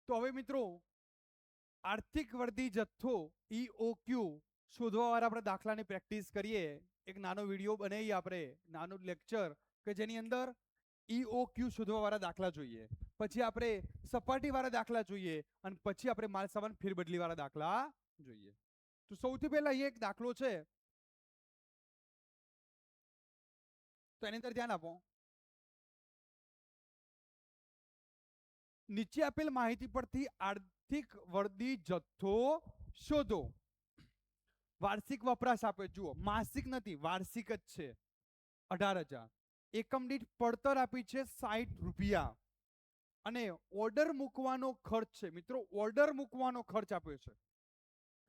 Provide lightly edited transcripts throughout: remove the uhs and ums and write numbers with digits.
તો હવે મિત્રો આર્થિક વર્ધી જથ્થો EOQ શોધવા વાળા આપણે દાખલાની પ્રેક્ટિસ કરીએ. એક નાનો વિડીયો બનાવીએ આપણે, નાનું લેક્ચર કે જેની અંદર EOQ શોધવા વાળા દાખલા જોઈએ, પછી આપણે સપાટી વાળા દાખલા જોઈએ અને પછી આપણે માલ સામાન ફેરબદલી વાળા દાખલા જોઈએ. તો સૌથી પહેલા એક દાખલો છે, તો એની અંદર ધ્યાન આપો. નીચે આપેલ માહિતી પરથી આર્થિક વર્ધી જથ્થો શોધો. વાર્ષિક વપરાશ આપે, જુઓ માસિક નથી, વાર્ષિક જ છે 18,000. એકમ દીઠ પડતર આપી છે 60 રૂપિયા અને ઓર્ડર મૂકવાનો ખર્ચ છે. મિત્રો ઓર્ડર મૂકવાનો ખર્ચ આપ્યો છે,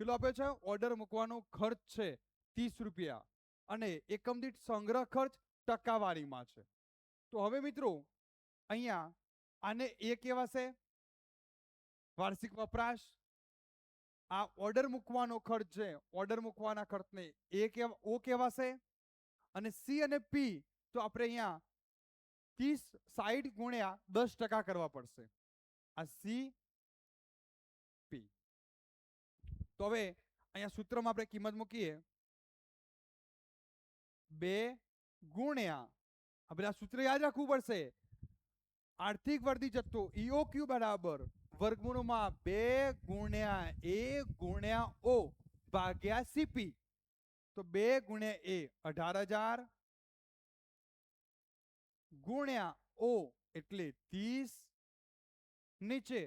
કેટલો આપ્યો છે? ઓર્ડર મૂકવાનો ખર્ચ છે 30 રૂપિયા અને એકમ દીઠ સંગ્રહ ખર્ચ ટકાવારીમાં છે. તો હવે મિત્રો અહીંયા આને એ કહેવાશે વાર્ષિક વપરાશ. આ ઓર્ડર મૂકવાનો ખર્ચ છે, ઓર્ડર મૂકવાના ખર્ચને ઓ કહેવાશે. અને સી અને પી તો આપણે અહીંયા 60 ગુણ્યા 10% કરવા પડશે. આ સી પી. તો હવે અહીંયા સૂત્રમાં આપણે કિંમત મૂકીએ 2 ગુણ્યા, આપણે આ સૂત્ર યાદ રાખવું પડશે. આર્થિક વર્ધી જથ્થો EOQ બરાબર વર્ગમૂળમાં 2 ગુણ્યા A ગુણ્યા O ભાગ્યા CP. તો 2 ગુણ્યા A 18,000 ગુણ્યા O એટલે 30 નીચે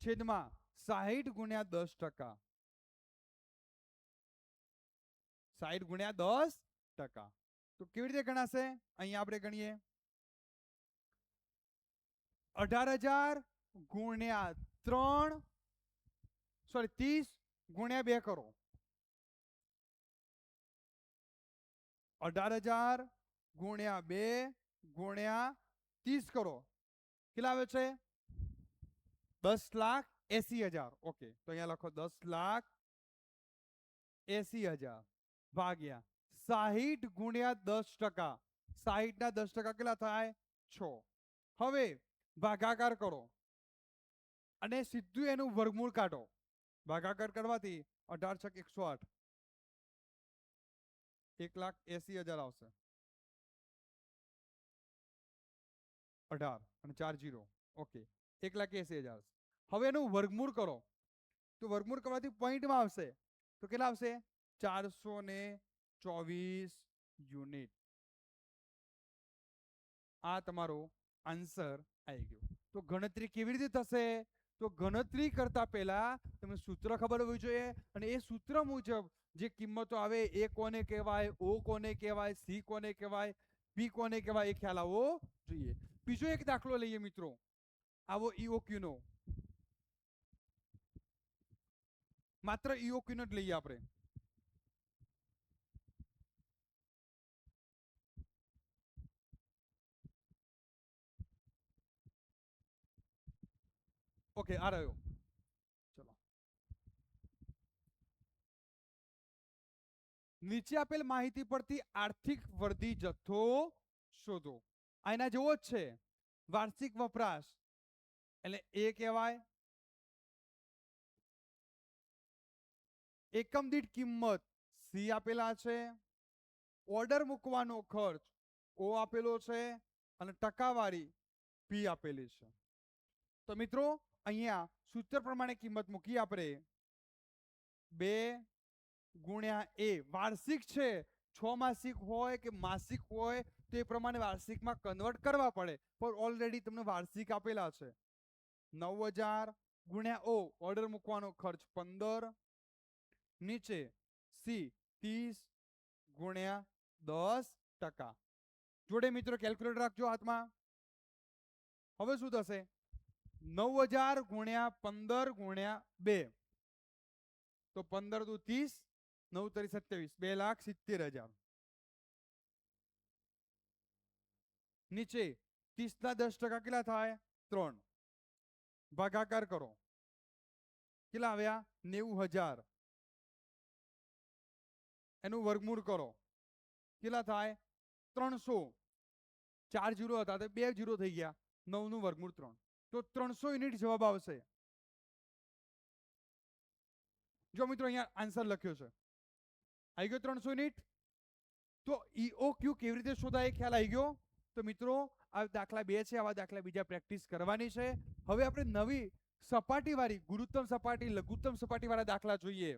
છેદમાં 60 ગુણ્યા 10%. 60 ગુણ્યા 10%. તો કેવી રીતે ગણાશે? અહીંયા આપણે ગણીએ 18,000 ગુણ્યા 30 ગુણ્યા 2 કરો. 18,000 ગુણ્યા 2 ગુણ્યા 30 કરો. કેટલા આવે છે? 10,80,000. ઓકે, તો અહીંયા લખો 10,80,000 ભાગ્યા 60 ગુણ્યા 10%. 60 ના 10% કેટલા થાય? 6. હવે ભાગાકાર કરો અને સીધું એનું વર્ગમૂળ કાઢો. ભાગાકાર કરવાથી 18 × 108 1,80,000 આવશે. 18 અને 4 0. ઓકે, 1,80,000. હવે એનું વર્ગમૂળ કરો તો વર્ગમૂળ કરવાથી પોઈન્ટમાં આવશે. તો કેટલા આવશે? 424 યુનિટ. આ તમારો આન્સર આવી ગયો. તો ગણતરી કેવી રીતે થશે? તો ગણતરી કરતા પહેલા તમને સૂત્ર ખબર હોવી જોઈએ અને એ સૂત્ર મુજબ જે કિંમતો આવે એ કોને કહેવાય, O કોને કહેવાય, C કોને કહેવાય, P કોને કહેવાય, એ ખ્યાલ આવવો જોઈએ. બીજો એક દાખલો લઈએ મિત્રો, આવો EOQ નો. માત્ર EOQ નો જ લઈએ આપણે. ઓકે, આ રહ્યો. ચલો, નીચે આપેલ માહિતી પરથી આર્થિક વર્ધી જથ્થો શોધો. આના જેવો જ છે, વાર્ષિક વપરાશ એટલે એ કહેવાય. એકમ દીઠ કિંમત સી આપેલા છે, ઓર્ડર મૂકવાનો ખર્ચ ઓ આપેલો છે અને ટકાવારી પી આપેલી છે. તો મિત્રો અહીંયા સૂત્ર પ્રમાણે કિંમત મૂકી આપણે 2 ગુણ્યા A. વાર્ષિક છે, 6 માસિક હોય કે માસિક હોય તો એ પ્રમાણે વાર્ષિકમાં કન્વર્ટ કરવા પડે, પણ ઓલરેડી તમને વાર્ષિક આપેલા છે. 9,000 ગુણ્યા O ઓર્ડર મૂકવાનો ખર્ચ 15 નીચે સી 30 ગુણ્યા 10%. જોડે મિત્રો કેલ્ક્યુલેટર રાખજો હાથમાં. હવે શું થશે? 9,000 ગુણ્યા 15 ગુણ્યા 2 તો 15 દુ 30, 9 તરી 27, 2,70,000. નીચે 30 ના 10% કેટલા થાય? 3. ભાગાકાર કરો, કેટલા આવ્યા? 90,000. એનું વર્ગમૂળ કરો, કેટલા થાય? 300. 4 0 હતા તો 2 0 થઈ ગયા. 9 નું વર્ગમૂળ 3. તો 300 યુનિટ જવાબ આવશે. જો મિત્રો અહીંયા આન્સર લખ્યો છે, આવી ગયો 300 યુનિટ. તો EOQ કેવી રીતે શોધાય ખ્યાલ આવી ગયો. તો મિત્રો આ દાખલા 2 છે, આવા દાખલા બીજા પ્રેક્ટિસ કરવાની છે. હવે આપણે નવી સપાટી વાળી ગુરુત્તમ સપાટી લઘુત્તમ સપાટી વાળા દાખલા જોઈએ.